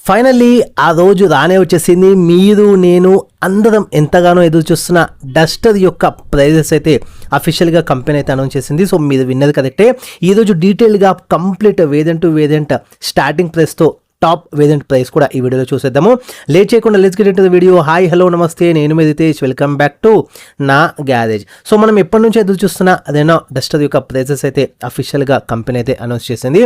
Finally ఆ రోజు రానే వచ్చేసింది. మీరు నేను అందరం ఎంతగానో ఎదురు చూస్తున్న డస్టర్ యొక్క ప్రైజెస్ అయితే అఫీషియల్గా కంపెనీ అయితే అనౌన్స్ చేసింది. సో మీరు విన్నది కరెక్టే. ఈరోజు డీటెయిల్గా complete variant to variant starting ప్రైస్తో టాప్ వేరియంట్ ప్రైస్ కూడా ఈ వీడియోలో చూసేద్దాము. లేట్ చేయకుండా let's get into the video. Hi hello నమస్తే, నేను మీ రితేష్, వెల్కమ్ బ్యాక్ టు నా గ్యారేజ్. సో మనం ఎప్పటి నుంచి ఎదురు చూస్తున్న అదేనా డస్టర్ యొక్క ప్రైజెస్ అయితే అఫీషియల్గా కంపెనీ అయితే అనౌన్స్ చేసింది.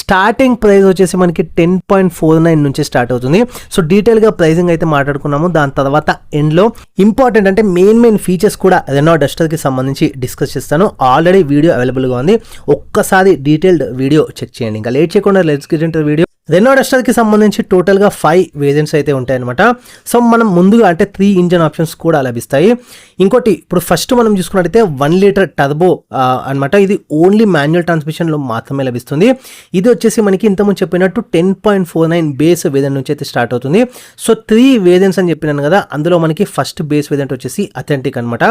స్టార్టింగ్ ప్రైస్ వచ్చేసి మనకి 10.49 నుంచి స్టార్ట్ అవుతుంది. సో డీటెయిల్గా ప్రైజింగ్ అయితే మాట్లాడుకున్నాము. దాని తర్వాత ఎండ్లో ఇంపార్టెంట్ అంటే మెయిన్ ఫీచర్స్ కూడా అదేనా డస్టర్కి సంబంధించి డిస్కస్ చేస్తాను. ఆల్రెడీ వీడియో అవైలబుల్గా ఉంది, ఒక్కసారి డీటెయిల్డ్ వీడియో చెక్ చేయండి. ఇంకా లేట్ చేయకుండా let's get into the video. Renault డస్టర్కి సంబంధించి టోటల్గా 5 వేరియంట్స్ అయితే ఉంటాయన్నమాట. సో మనం ముందుగా అంటే 3 ఇంజన్ ఆప్షన్స్ కూడా లభిస్తాయి. ఇంకోటి ఇప్పుడు ఫస్ట్ మనం చూసుకున్నట్టయితే 1 లీటర్ టర్బో అనమాట. ఇది ఓన్లీ మాన్యువల్ ట్రాన్స్మిషన్లో మాత్రమే లభిస్తుంది. ఇది వచ్చేసి మనకి ఇంతకుముందు చెప్పినట్టు 10.49 బేస్ వేరియంట్ నుంచి అయితే స్టార్ట్ అవుతుంది. సో 3 వేరియంట్స్ అని చెప్పినాను కదా, అందులో మనకి ఫస్ట్ బేస్ వేరియంట్ వచ్చేసి అథెంటిక్ అనమాట.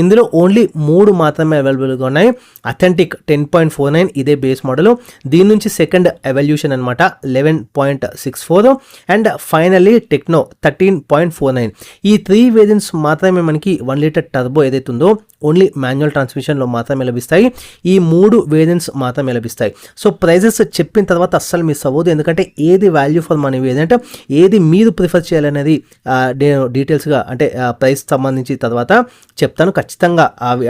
ఇందులో ఓన్లీ 3 మాత్రమే అవైలబుల్గా ఉన్నాయి. అథెంటిక్ 10.49 ఇదే బేస్ మోడల్. దీని నుంచి సెకండ్ ఎవల్యూషన్ అనమాట 11.64 అండ్ ఫైనల్లీ టెక్నో 13.49. ఈ 3 వేరియంట్స్ మాత్రమే మనకి 1 లీటర్ టర్బో ఏదైతే ఉందో ఓన్లీ మాన్యువల్ ట్రాన్స్మిషన్లో మాత్రమే లభిస్తాయి. ఈ 3 వేరియంట్స్ మాత్రమే లభిస్తాయి. సో ప్రైజెస్ చెప్పిన తర్వాత అస్సలు మిస్ అవ్వదు, ఎందుకంటే ఏది వాల్యూ ఫర్ మనీ వేరియంట్, ఏది మీరు ప్రిఫర్ చేయాలనేది డీటెయిల్స్గా అంటే ప్రైస్ సంబంధించి తర్వాత చెప్తాను. ఖచ్చితంగా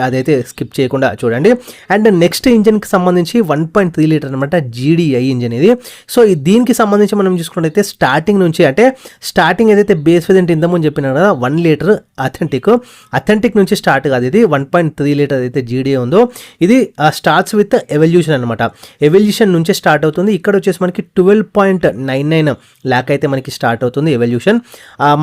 అదైతే స్కిప్ చేయకుండా చూడండి. అండ్ నెక్స్ట్ ఇంజన్కి సంబంధించి 1.3 లీటర్ అనమాట GDI ఇంజన్ ఇది. సో దీనికి సంబంధించి మనం చూసుకున్నట్లయితే స్టార్టింగ్ నుంచి అంటే స్టార్టింగ్ ఏదైతే బేస్ వేరియంట్ ఇంతకుముందు చెప్పినా కదా 1 లీటర్ అథెంటిక్ నుంచి స్టార్ట్ కాదు. ఇది 1.3 లీటర్ అయితే GDI ఉందో ఇది స్టార్ట్స్ విత్ ఎవల్యూషన్ అనమాట. ఎవల్యూషన్ నుంచే స్టార్ట్ అవుతుంది. ఇక్కడ వచ్చేసి మనకి 12.99 లాక్ అయితే మనకి స్టార్ట్ అవుతుంది ఎవల్యూషన్.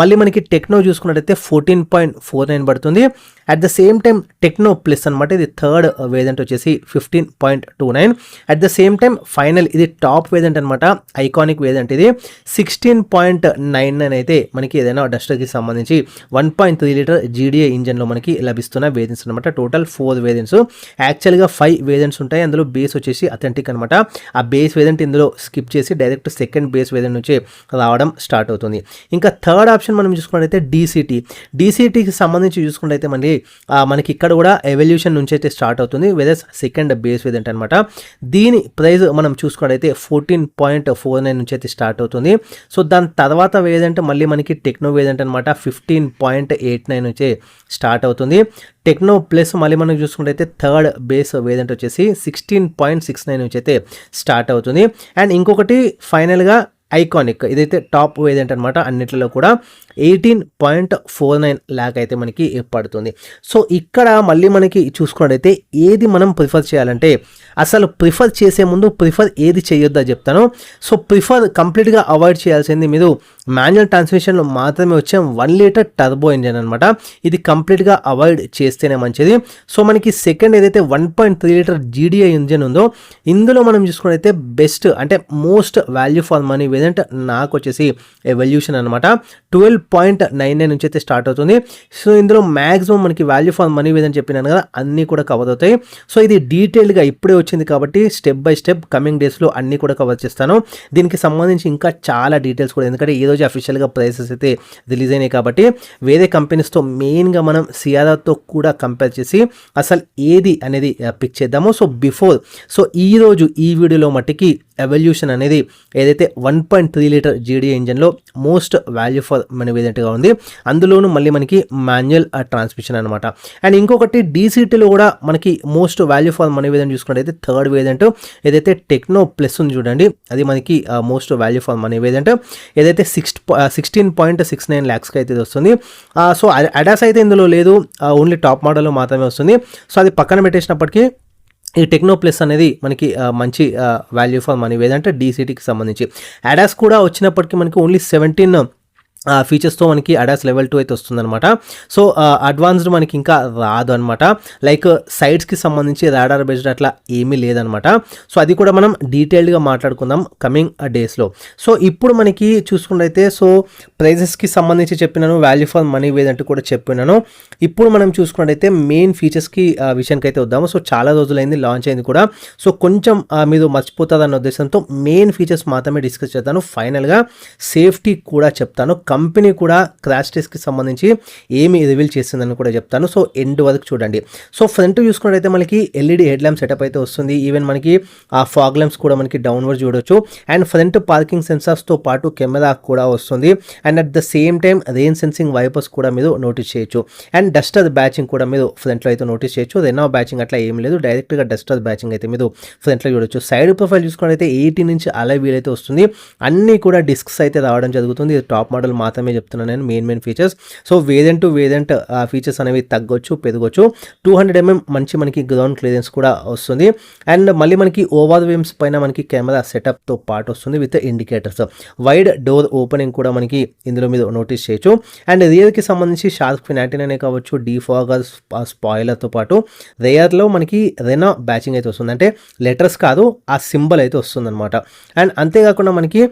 మళ్ళీ మనకి టెక్నో చూసుకున్నట్టయితే 14.49 పడుతుంది. At the same time techno plus అనమాట, ఇది థర్డ్ వేరియంట్ వచ్చేసి 15.29. At the same time final ఇది టాప్ వేరియంట్ అనమాట, ఐకానిక్ వేరియంట్ ఇది 16.99 అయితే మనకి ఏదైనా డస్టర్కి సంబంధించి 1.3 లీటర్ GDI ఇంజన్లో మనకి లభిస్తున్న వేరియంట్స్ అనమాట. Total 4 variants. యాక్చువల్గా 5 వేరియంట్స్ ఉంటాయి, అందులో బేస్ వచ్చేసి అథెంటిక్ అనమాట. ఆ బేస్ వేరియంట్ ఇందులో స్కిప్ చేసి డైరెక్ట్ సెకండ్ బేస్ వేరియంట్ నుంచి రావడం స్టార్ట్ అవుతుంది. ఇంకా థర్డ్ ఆప్షన్ మనం చూసుకున్నట్టయితే DCTకి సంబంధించి చూసుకున్నట్టయితే మనకి ఇక్కడ కూడా ఎవల్యూషన్ నుంచి అయితే స్టార్ట్ అవుతుంది, వెదర్ సెకండ్ బేస్ వేరియంట్ అనమాట. దీని ప్రైస్ మనం చూసుకున్నట్టయితే 14.49 నుంచి అయితే స్టార్ట్ అవుతుంది. సో దాని తర్వాత వేరియంట్ మళ్ళీ మనకి టెక్నో వేరియంట్ అనమాట 15.89 నుంచి స్టార్ట్ అవుతుంది. టెక్నో ప్లస్ మళ్ళీ మనం చూసుకుంటే థర్డ్ బేస్ వేరియంట్ వచ్చేసి 16.69 నుంచి అయితే స్టార్ట్ అవుతుంది. అండ్ ఇంకొకటి ఫైనల్గా ఐకానిక్, ఇదైతే టాప్ వేరియంట్ అనమాట. అన్నిట్లలో కూడా 18.49 లాక్ అయితే మనకి పడుతుంది. సో ఇక్కడ మళ్ళీ మనకి చూసుకున్నట్టయితే ఏది మనం ప్రిఫర్ చేయాలంటే అసలు ప్రిఫర్ చేసే ముందు ఏది చేయొద్దో చెప్తాను. సో కంప్లీట్గా అవాయిడ్ చేయాల్సింది మీరు మాన్యువల్ ట్రాన్స్మిషన్లో మాత్రమే వచ్చే 1 లీటర్ టర్బో ఇంజన్ అనమాట. ఇది కంప్లీట్గా అవాయిడ్ చేస్తేనే మంచిది. సో మనకి సెకండ్ ఏదైతే 1.3 లీటర్ GDI ఇంజన్ ఉందో ఇందులో మనం చూసుకున్నట్టయితే బెస్ట్ అంటే most value for money variant నాకు వచ్చేసి ఎవల్యూషన్ అనమాట. 12.99 నుంచి అయితే స్టార్ట్ అవుతుంది. సో ఇందులో మ్యాక్సిమం మనకి వాల్యూ ఫర్ మనీ వేరియంట్ చెప్పినాను కదా, అన్నీ కూడా కవర్ అవుతాయి. సో ఇది డీటెయిల్గా ఇప్పుడే వచ్చింది కాబట్టి స్టెప్ బై స్టెప్ కమింగ్ డేస్లో అన్నీ కూడా కవర్ చేస్తాను. దీనికి సంబంధించి ఇంకా చాలా డీటెయిల్స్ కూడా, ఎందుకంటే ఈరోజు అఫీషియల్గా ప్రైసెస్ అయితే రిలీజ్ అయినాయి కాబట్టి వేరే కంపెనీస్తో మెయిన్గా మనం సిఆర్ఆర్తో కూడా కంపేర్ చేసి అసలు ఏది అనేది పిక్ చేద్దాము. సో ఈరోజు ఈ వీడియోలో మట్టికి ఎవల్యూషన్ అనేది ఏదైతే 1.3 లీటర్ GDI ఇంజన్లో మోస్ట్ వాల్యూ ఫర్ మనీ వేరియంట్గా ఉంది, అందులోనూ మళ్ళీ మనకి మాన్యువల్ ట్రాన్స్మిషన్ అనమాట. అండ్ ఇంకొకటి DCTలో కూడా మనకి most value for money variant చూసుకున్నట్టయితే థర్డ్ వేరియంట్ ఏదైతే టెక్నో ప్లస్ ఉంది చూడండి, అది మనకి most value for money variant ఏదైతే 16.69 లాక్స్కి అయితే వస్తుంది. సో అడాస్ అయితే ఇందులో లేదు, ఓన్లీ టాప్ మోడల్లో మాత్రమే వస్తుంది. సో అది పక్కన పెట్టేసినప్పటికీ ఈ టెక్నో ప్లస్ అనేది మనకి మంచి వాల్యూ ఫర్ మనీ వేరియంట్ DCTకి సంబంధించి. అడాస్ కూడా వచ్చినప్పటికీ మనకి ఓన్లీ 17 ఫీచర్స్తో మనకి అడాస్ లెవెల్ 2 అయితే వస్తుందన్నమాట. సో అడ్వాన్స్డ్ మనకి ఇంకా రాదు అనమాట. లైక్ సైడ్స్కి సంబంధించి రాడార్ బేస్డ్ అట్లా ఏమీ లేదనమాట. సో అది కూడా మనం డీటెయిల్డ్గా మాట్లాడుకుందాం కమింగ్ డేస్లో. సో ఇప్పుడు మనకి చూసుకుంటే సో ప్రైజెస్కి సంబంధించి చెప్పినాను, వాల్యూ ఫర్ మనీ వేదంటూ కూడా చెప్పినాను. ఇప్పుడు మనం చూసుకున్నట్టయితే మెయిన్ ఫీచర్స్కి విషయానికి అయితే వద్దాము. సో చాలా రోజులైంది లాంచ్ అయింది కూడా. సో కొంచెం మీరు మర్చిపోతుంది అన్న ఉద్దేశంతో మెయిన్ ఫీచర్స్ మాత్రమే డిస్కస్ చేస్తాను. ఫైనల్గా సేఫ్టీ కూడా చెప్తాను. కంపెనీ కూడా క్రాష్ టెస్ట్కి సంబంధించి ఏమి రివీల్ చేసిందని కూడా చెప్తాను. సో ఎండ్ వరకు చూడండి. సో ఫ్రంట్ చూసుకున్నట్టయితే మనకి ఎల్ఈడి హెడ్ ల్యాంప్ సెటప్ అయితే వస్తుంది. ఈవెన్ మనకి ఆ ఫాగ్ ల్యాంప్స్ కూడా మనకి డౌన్వర్డ్ చూడొచ్చు. అండ్ ఫ్రంట్ పార్కింగ్ సెన్సార్స్తో పాటు కెమెరా కూడా వస్తుంది. And at the same time rain sensing wipers కూడా మీరు నోటీస్ చేయొచ్చు. అండ్ డస్టర్ బ్యాచింగ్ కూడా మీరు ఫ్రంట్లో అయితే నోటీస్ చేయొచ్చు. రెనో బ్యాచింగ్ అట్లా ఏం లేదు, డైరెక్ట్గా డస్టర్ బ్యాచింగ్ అయితే మీరు ఫ్రంట్లో చూడొచ్చు. సైడ్ ప్రొఫైల్ చూసుకున్నట్టయితే 18 ఇంచ్ అలై వీల్ అయితే వస్తుంది. అన్నీ కూడా డిస్క్స్ అయితే రావడం జరుగుతుంది. ఇది టాప్ మోడల్ మాత్రమే చెప్తున్నాను నేను. Main features. So variant to variant features అనేవి తగ్గొచ్చు పెరగొచ్చు. 200 mm మంచి మనకి గ్రౌండ్ క్లియరెన్స్ కూడా వస్తుంది. అండ్ మళ్ళీ మనకి ఓవర్ వేమ్స్ పైన మనకి కెమెరా సెటప్తో పాటు వస్తుంది with indicators. Wide door opening కూడా మనకి ఇందులో మీరు నోటీస్ చేయొచ్చు. అండ్ రియర్కి సంబంధించి షార్క్ ఫిన్ యాంటెన్నా కావచ్చు, డీఫాగర్ స్పాయిలర్తో పాటు రేయర్లో మనకి రెనో బ్యాచింగ్ అయితే వస్తుంది. అంటే లెటర్స్ కాదు, ఆ సింబల్ అయితే వస్తుంది అనమాట. అండ్ అంతేకాకుండా మనకి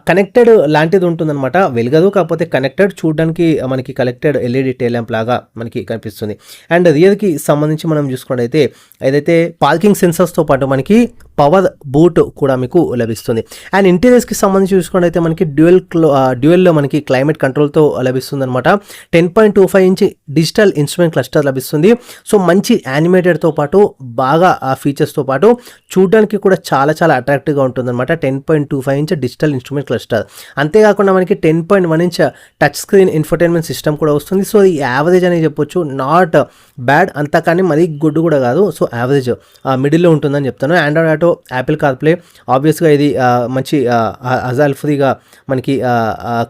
కనెక్టెడ్ లాంటిది ఉంటుందన్నమాట. వెలగదు, కాకపోతే కనెక్టెడ్ చూడడానికి మనకి కనెక్టెడ్ ఎల్ఈడి టైల్ ల్యాంప్ లాగా మనకి కనిపిస్తుంది. అండ్ రియర్కి సంబంధించి మనం చూసుకున్నట్టయితే ఏదైతే పార్కింగ్ సెన్సర్స్తో పాటు మనకి పవర్ బూట్ కూడా మీకు లభిస్తుంది. అండ్ ఇంటీరియర్స్కి సంబంధించి చూసుకున్నట్టయితే మనకి డ్యూయల్లో మనకి క్లైమేట్ కంట్రోల్తో లభిస్తుంది అనమాట. 10.25 ఇంచ్ డిజిటల్ ఇన్స్ట్రుమెంట్ క్లస్టర్ లభిస్తుంది. సో మంచి యానిమేటెడ్తో పాటు బాగా ఫీచర్స్తో పాటు చూడడానికి కూడా చాలా చాలా అట్రాక్టివ్గా ఉంటుందన్నమాట. 10.25 ఇంచ్ డిజిటల్ ఇన్స్ట్రుమెంట్ క్లస్టర్. అంతేకాకుండా మనకి 10.1 inch touch screen infotainment system కూడా వస్తుంది. సో ఈ యావరేజ్ అనేది చెప్పొచ్చు, నాట్ బ్యాడ్ అంతా, కానీ మరీ గుడ్ కూడా కాదు. సో యావరేజ్ మిడిల్లో ఉంటుందని చెప్తాను. ఆండ్రాయిడ్ ఆటో, యాపిల్ కార్ప్లే, ఆబ్వియస్గా ఇది మంచి అజాల్ ఫ్రీగా మనకి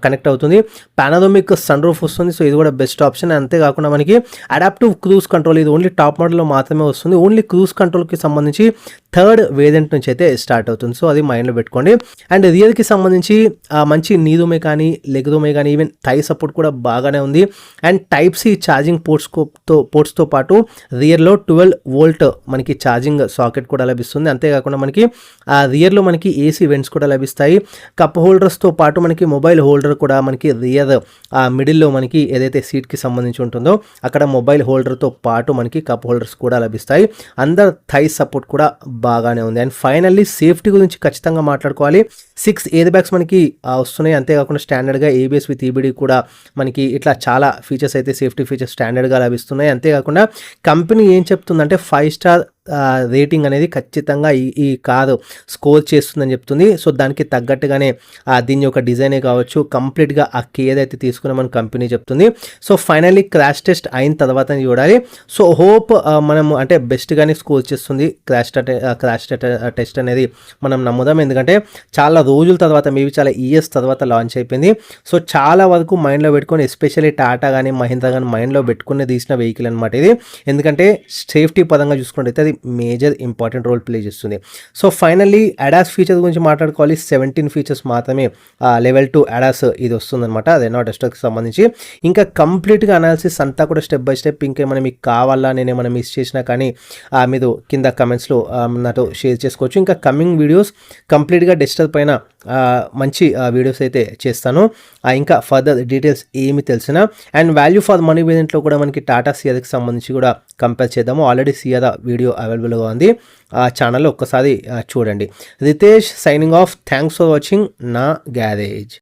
కనెక్ట్ అవుతుంది. పానారోమిక్ సన్ రూఫ్ వస్తుంది. సో ఇది కూడా బెస్ట్ ఆప్షన్. అంతేకాకుండా మనకి అడాప్టివ్ క్రూజ్ కంట్రోల్, ఇది ఓన్లీ టాప్ మోడల్లో మాత్రమే వస్తుంది. ఓన్లీ క్రూజ్ కంట్రోల్కి సంబంధించి థర్డ్ వేరియంట్ నుంచి అయితే స్టార్ట్ అవుతుంది. సో అది మైండ్లో పెట్టుకోండి. అండ్ రియర్కి సంబంధించి మంచి నీదుమే కానీ లెగ్రూమే కానీ ఈవెన్ థై సపోర్ట్ కూడా బాగానే ఉంది. అండ్ టైప్ సి ఛార్జింగ్ పోర్ట్స్తో పాటు రియర్లో 12 వోల్ట్ మనకి ఛార్జింగ్ సాకెట్ కూడా లభిస్తుంది. అంతేకాకుండా మనకి రియర్లో మనకి ఏసీ వెంట్స్ కూడా లభిస్తాయి. కప్ హోల్డర్స్తో పాటు మనకి మొబైల్ హోల్డర్ కూడా మనకి రియర్ మిడిల్లో మనకి ఏదైతే సీట్కి సంబంధించి ఉంటుందో అక్కడ మొబైల్ హోల్డర్తో పాటు మనకి కప్ హోల్డర్స్ కూడా లభిస్తాయి. అందర్ థై సపోర్ట్ కూడా బాగానే ఉంది. అండ్ ఫైనల్లీ సేఫ్టీ గురించి ఖచ్చితంగా మాట్లాడుకోవాలి. 6 ఎయిర్ బ్యాగ్స్ మనకి వస్తున్నాయి. అంతేకాకుండా స్టాండర్డ్గా ఏబిఎస్ విత్ ఈబిడి కూడా మనకి ఇట్లా చాలా ఫీచర్స్ అయితే సేఫ్టీ ఫీచర్స్ స్టాండర్డ్గా లభిస్తున్నాయి. అంతేకాకుండా కంపెనీ ఏం చెప్తుందంటే 5 స్టార్ రేటింగ్ అనేది ఖచ్చితంగా ఈ కారు స్కోర్ చేస్తుందని చెప్తుంది. సో దానికి తగ్గట్టుగానే దీని యొక్క డిజైనే కావచ్చు, కంప్లీట్గా ఆ కేర్ అయితే తీసుకున్నామని కంపెనీ చెప్తుంది. సో ఫైనల్లీ క్రాష్ టెస్ట్ అయిన తర్వాత చూడాలి. సో హోప్ మనం అంటే బెస్ట్గానే స్కోర్ చేస్తుంది క్రాష్ టెస్ట్ అనేది మనం నమ్ముదాం. ఎందుకంటే చాలా రోజుల తర్వాత, మేబీ చాలా ఇయర్స్ తర్వాత లాంచ్ అయిపోయింది. సో చాలా వరకు మైండ్లో పెట్టుకొని, ఎస్పెషల్లీ టాటా కానీ మహీంద్రా కానీ మైండ్లో పెట్టుకుని తీసిన వెహికల్ అనమాట ఇది. ఎందుకంటే సేఫ్టీ పరంగా చూసుకుంటే అది మేజర్ ఇంపార్టెంట్ రోల్ ప్లే చేస్తుంది. సో ఫైనల్లీ అడాస్ ఫీచర్స్ గురించి మాట్లాడుకోవాలి. 17 ఫీచర్స్ మాత్రమే లెవెల్ 2 అడాస్ ఇది వస్తుందన్నమాట, రెనో డస్టర్కి సంబంధించి. ఇంకా కంప్లీట్గా అనాలిసిస్ అంతా కూడా స్టెప్ బై స్టెప్, ఇంకేమైనా మీకు కావాలా, నేనేమైనా మిస్ చేసినా కానీ మీరు కింద కమెంట్స్లో నాతో షేర్ చేసుకోవచ్చు. ఇంకా కమింగ్ వీడియోస్ కంప్లీట్గా డస్టర్ పైన మంచి వీడియోస్ అయితే చేస్తాను. ఇంకా ఫర్దర్ డీటెయిల్స్ ఏమి తెలిసినా. అండ్ వాల్యూ ఫర్ మనీ వేరియంట్లో కూడా మనకి టాటా సియారాకి సంబంధించి కూడా కంపేర్ చేద్దాము. ఆల్రెడీ సియారా వీడియో అవైలబుల్గా ఉంది, ఆ ఛానల్లో ఒక్కసారి చూడండి. Ritesh signing off. Thanks for watching నా గ్యారేజ్.